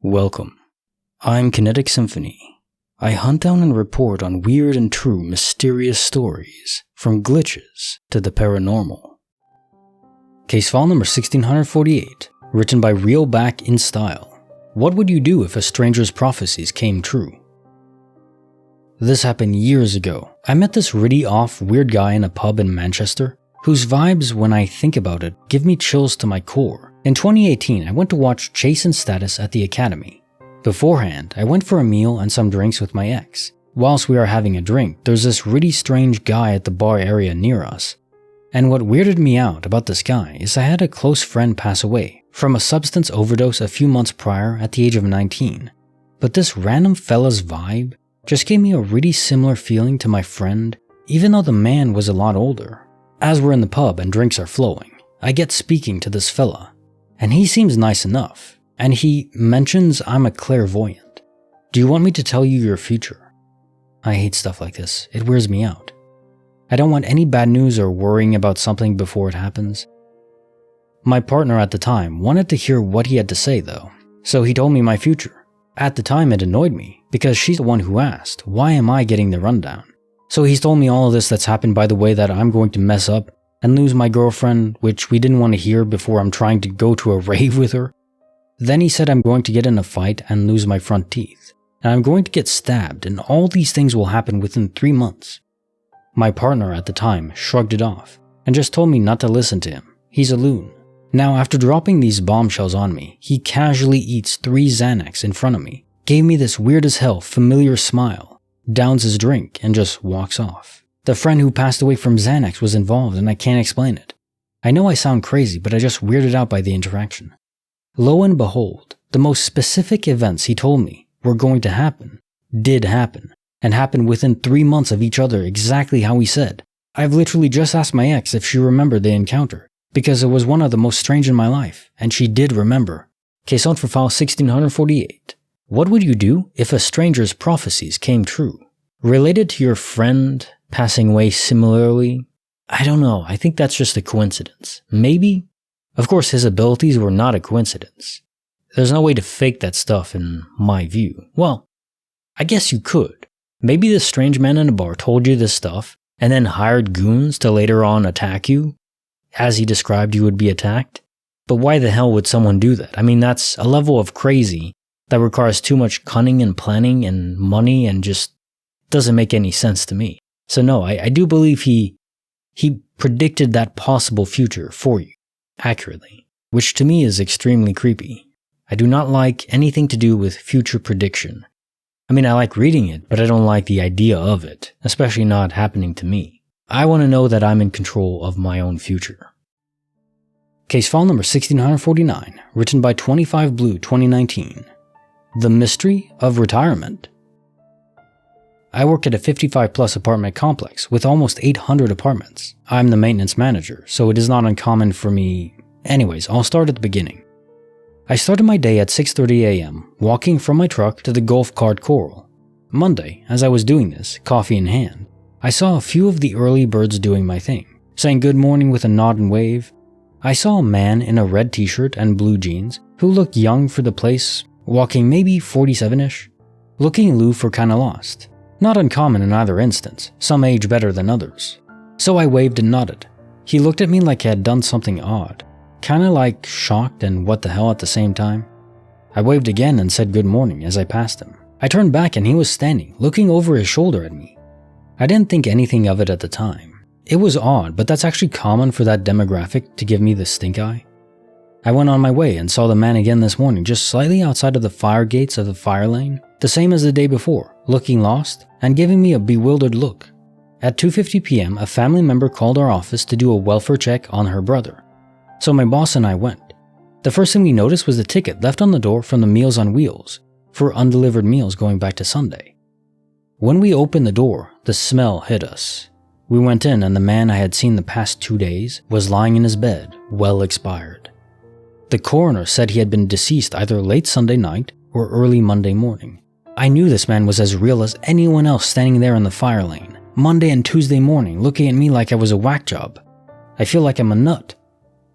Welcome. I'm Kinetic Symphony. I hunt down and report on weird and true mysterious stories, from glitches to the paranormal. Case file number 1648, written by Reel Back in Style. What would you do if a stranger's prophecies came true? This happened years ago. I met this really off, weird guy in a pub in Manchester, whose vibes, when I think about it, give me chills to my core. In 2018, I went to watch Chase and Status at the Academy. Beforehand, I went for a meal and some drinks with my ex. Whilst we are having a drink, there's this really strange guy at the bar area near us. And what weirded me out about this guy is I had a close friend pass away from a substance overdose a few months prior at the age of 19. But this random fella's vibe just gave me a really similar feeling to my friend, even though the man was a lot older. As we're in the pub and drinks are flowing, I get speaking to this fella. And he seems nice enough, and he mentions I'm a clairvoyant. Do you want me to tell you your future? I hate stuff like this. It wears me out. I don't want any bad news or worrying about something before it happens. My partner at the time wanted to hear what he had to say though, so he told me my future. At the time it annoyed me, because she's the one who asked, why am I getting the rundown? So he's told me all of this that's happened by the way that I'm going to mess up and lose my girlfriend, which we didn't want to hear before I'm trying to go to a rave with her. Then he said I'm going to get in a fight and lose my front teeth, and I'm going to get stabbed, and all these things will happen within 3 months. My partner at the time shrugged it off, and just told me not to listen to him. He's a loon. Now after dropping these bombshells on me, he casually eats 3 Xanax in front of me, gave me this weird as hell familiar smile, downs his drink, and just walks off. The friend who passed away from Xanax was involved and I can't explain it. I know I sound crazy, but I just weirded out by the interaction. Lo and behold, the most specific events he told me were going to happen, did happen, and happened within 3 months of each other exactly how he said. I've literally just asked my ex if she remembered the encounter, because it was one of the most strange in my life, and she did remember. Case on for file 1648. What would you do if a stranger's prophecies came true? Related to your friend passing away similarly? I don't know, I think that's just a coincidence. Maybe? Of course his abilities were not a coincidence. There's no way to fake that stuff in my view. Well, I guess you could. Maybe this strange man in a bar told you this stuff and then hired goons to later on attack you, as he described you would be attacked. But why the hell would someone do that? I mean, that's a level of crazy that requires too much cunning and planning and money and just doesn't make any sense to me. So no, I do believe he predicted that possible future for you, accurately, which to me is extremely creepy. I do not like anything to do with future prediction. I mean, I like reading it, but I don't like the idea of it, especially not happening to me. I want to know that I'm in control of my own future. Case file number 1649, written by 25 Blue 2019. The Mystery of Retirement. I work at a 55-plus apartment complex with almost 800 apartments. I'm the maintenance manager, so it is not uncommon for me. Anyways, I'll start at the beginning. I started my day at 6:30 a.m., walking from my truck to the golf cart coral. Monday, as I was doing this, coffee in hand, I saw a few of the early birds doing my thing, saying good morning with a nod and wave. I saw a man in a red t-shirt and blue jeans who looked young for the place, walking maybe 47-ish, looking aloof or kinda lost. Not uncommon in either instance, some age better than others. So I waved and nodded. He looked at me like I had done something odd, kinda like shocked and what the hell at the same time. I waved again and said good morning as I passed him. I turned back and he was standing, looking over his shoulder at me. I didn't think anything of it at the time. It was odd, but that's actually common for that demographic to give me the stink eye. I went on my way and saw the man again this morning, just slightly outside of the fire gates of the fire lane, the same as the day before, looking lost and giving me a bewildered look. At 2:50 p.m., a family member called our office to do a welfare check on her brother. So my boss and I went. The first thing we noticed was the ticket left on the door from the Meals on Wheels for undelivered meals going back to Sunday. When we opened the door, the smell hit us. We went in and the man I had seen the past 2 days was lying in his bed, well expired. The coroner said he had been deceased either late Sunday night or early Monday morning. I knew this man was as real as anyone else standing there in the fire lane, Monday and Tuesday morning, looking at me like I was a whack job. I feel like I'm a nut.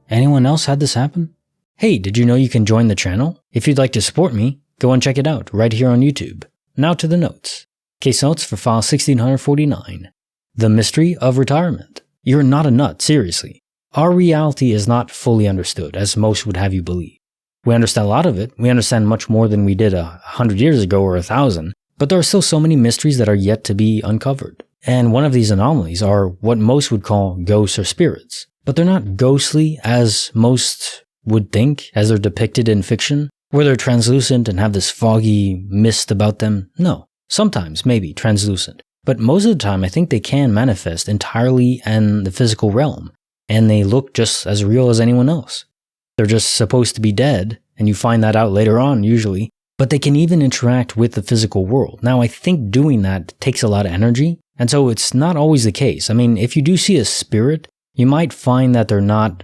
Anyone else had this happen? Hey, did you know you can join the channel? If you'd like to support me, Go and check it out right here on YouTube. Now to the notes. Case notes for file 1649. The mystery of retirement. You're not a nut, seriously. Our reality is not fully understood, as most would have you believe. We understand a lot of it. We understand much more than we did 100 years ago or 1,000. But there are still so many mysteries that are yet to be uncovered. And one of these anomalies are what most would call ghosts or spirits. But they're not ghostly as most would think, as they're depicted in fiction, where they're translucent and have this foggy mist about them. No. Sometimes, maybe, translucent. But most of the time, I think they can manifest entirely in the physical realm. And they look just as real as anyone else. They're just supposed to be dead, and you find that out later on, usually. But they can even interact with the physical world. Now, I think doing that takes a lot of energy, and so it's not always the case. I mean, if you do see a spirit, you might find that they're not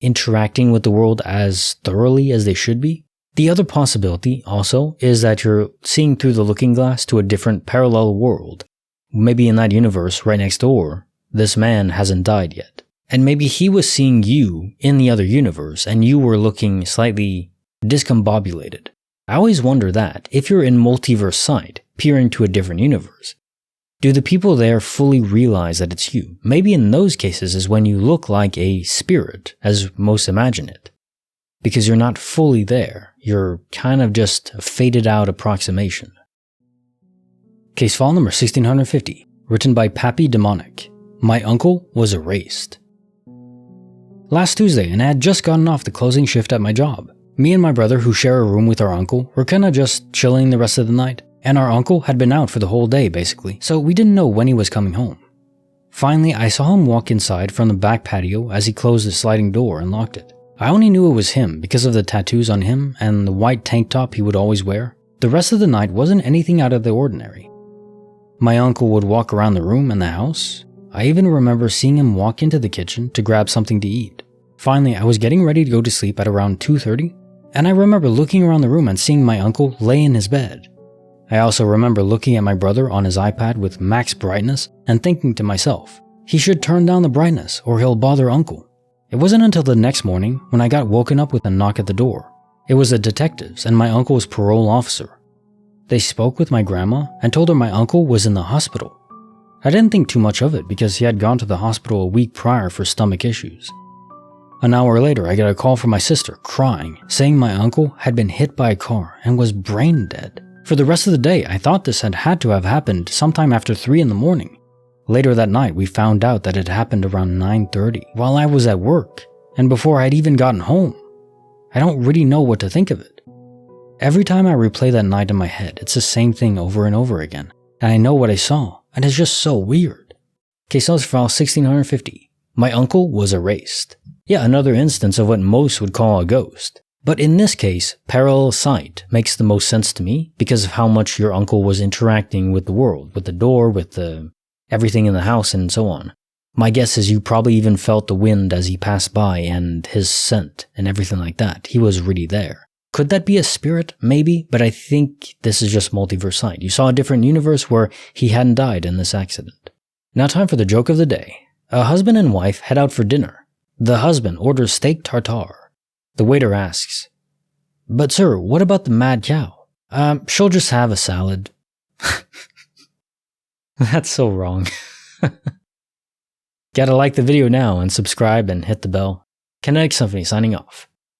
interacting with the world as thoroughly as they should be. The other possibility, also, is that you're seeing through the looking glass to a different parallel world. Maybe in that universe, right next door, this man hasn't died yet. And maybe he was seeing you in the other universe, and you were looking slightly discombobulated. I always wonder that, if you're in multiverse sight, peering to a different universe, do the people there fully realize that it's you? Maybe in those cases is when you look like a spirit, as most imagine it. Because you're not fully there, you're kind of just a faded out approximation. Case file number 1650, written by PapiDemonic. My uncle was erased. Last Tuesday, and I had just gotten off the closing shift at my job. Me and my brother, who share a room with our uncle, were kinda just chilling the rest of the night. And our uncle had been out for the whole day, basically, so we didn't know when he was coming home. Finally, I saw him walk inside from the back patio as he closed the sliding door and locked it. I only knew it was him because of the tattoos on him and the white tank top he would always wear. The rest of the night wasn't anything out of the ordinary. My uncle would walk around the room and the house. I even remember seeing him walk into the kitchen to grab something to eat. Finally, I was getting ready to go to sleep at around 2:30, and I remember looking around the room and seeing my uncle lay in his bed. I also remember looking at my brother on his iPad with max brightness and thinking to myself, he should turn down the brightness or he'll bother uncle. It wasn't until the next morning when I got woken up with a knock at the door. It was the detectives and my uncle's parole officer. They spoke with my grandma and told her my uncle was in the hospital. I didn't think too much of it because he had gone to the hospital a week prior for stomach issues. An hour later, I got a call from my sister crying, saying my uncle had been hit by a car and was brain dead. For the rest of the day, I thought this had to have happened sometime after 3 in the morning. Later that night, we found out that it happened around 9:30 while I was at work and before I'd even gotten home. I don't really know what to think of it. Every time I replay that night in my head, it's the same thing over and over again. And I know what I saw, and it's just so weird. Case notes file 1650. My uncle was erased. Yeah, another instance of what most would call a ghost. But in this case, parallel sight makes the most sense to me because of how much your uncle was interacting with the world, with the door, with everything in the house, and so on. My guess is you probably even felt the wind as he passed by and his scent and everything like that. He was really there. Could that be a spirit? Maybe, but I think this is just multiverse sight. You saw a different universe where he hadn't died in this accident. Now time for the joke of the day. A husband and wife head out for dinner. The husband orders steak tartare. The waiter asks, "But sir, what about the mad cow?" She'll just have a salad." That's so wrong. Gotta like the video now and subscribe and hit the bell. Kinetic Symphony signing off.